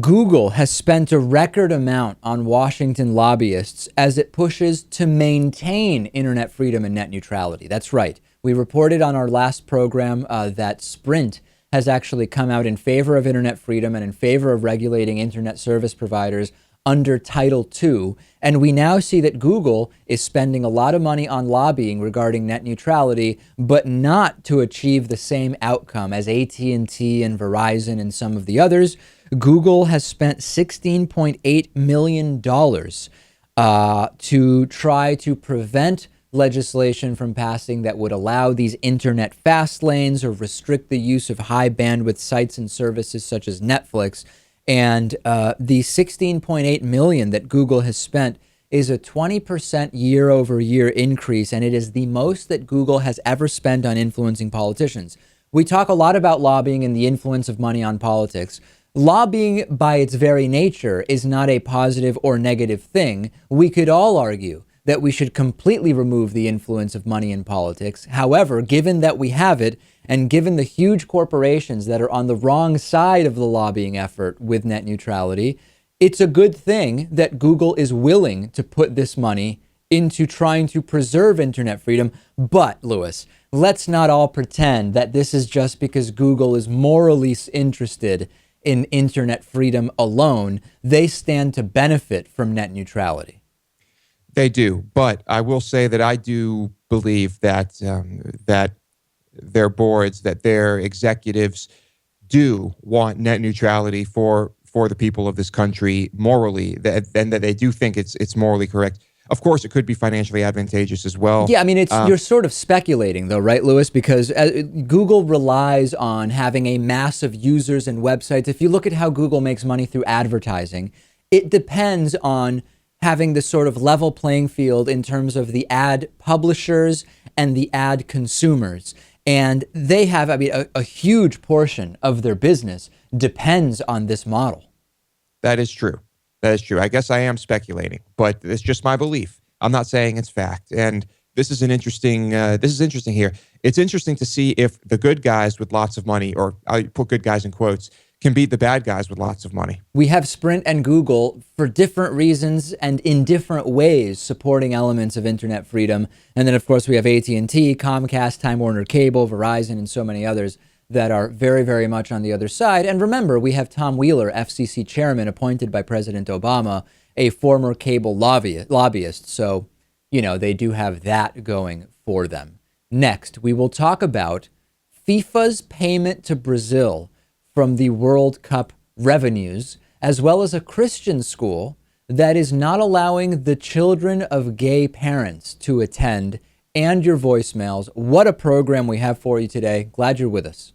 Google has spent a record amount on Washington lobbyists as it pushes to maintain internet freedom and net neutrality. That's right. We reported on our last program that Sprint has actually come out in favor of internet freedom and in favor of regulating internet service providers under Title II. And we now see that Google is spending a lot of money on lobbying regarding net neutrality, but not to achieve the same outcome as AT&T and Verizon and some of the others. Google has spent $16.8 million to try to prevent legislation from passing that would allow these internet fast lanes or restrict the use of high bandwidth sites and services such as Netflix. And the $16.8 million that Google has spent is a 20% year over year increase, and it is the most that Google has ever spent on influencing politicians. We talk a lot about lobbying and the influence of money on politics. Lobbying by its very nature is not a positive or negative thing. We could all argue that we should completely remove the influence of money in politics. However, given that we have it, and given the huge corporations that are on the wrong side of the lobbying effort with net neutrality, it's a good thing that Google is willing to put this money into trying to preserve internet freedom. But, Lewis, let's not all pretend that this is just because Google is morally interested in internet freedom alone. They stand to benefit from net neutrality. They do, but I will say that I do believe that that their boards, that their executives do want net neutrality for the people of this country morally, and that they do think it's morally correct. Of course, it could be financially advantageous as well. Yeah, I mean, you're sort of speculating, though, right, Lewis? Because Google relies on having a mass of users and websites. If you look at how Google makes money through advertising, it depends on having this sort of level playing field in terms of the ad publishers and the ad consumers. And they have, I mean, a huge portion of their business depends on this model. That is true. That is true. I guess I am speculating, but it's just my belief. I'm not saying it's fact. And this is interesting here. It's interesting to see if the good guys with lots of money, or I put good guys in quotes, can beat the bad guys with lots of money. We have Sprint and Google for different reasons and in different ways supporting elements of internet freedom. And then, of course, we have AT&T, Comcast, Time Warner Cable, Verizon, and so many others that are very, very much on the other side. And remember, we have Tom Wheeler, FCC chairman, appointed by President Obama, a former cable lobbyist. So, you know, they do have that going for them. Next, we will talk about FIFA's payment to Brazil from the World Cup revenues, as well as a Christian school that is not allowing the children of gay parents to attend, and your voicemails. What a program we have for you today. Glad you're with us.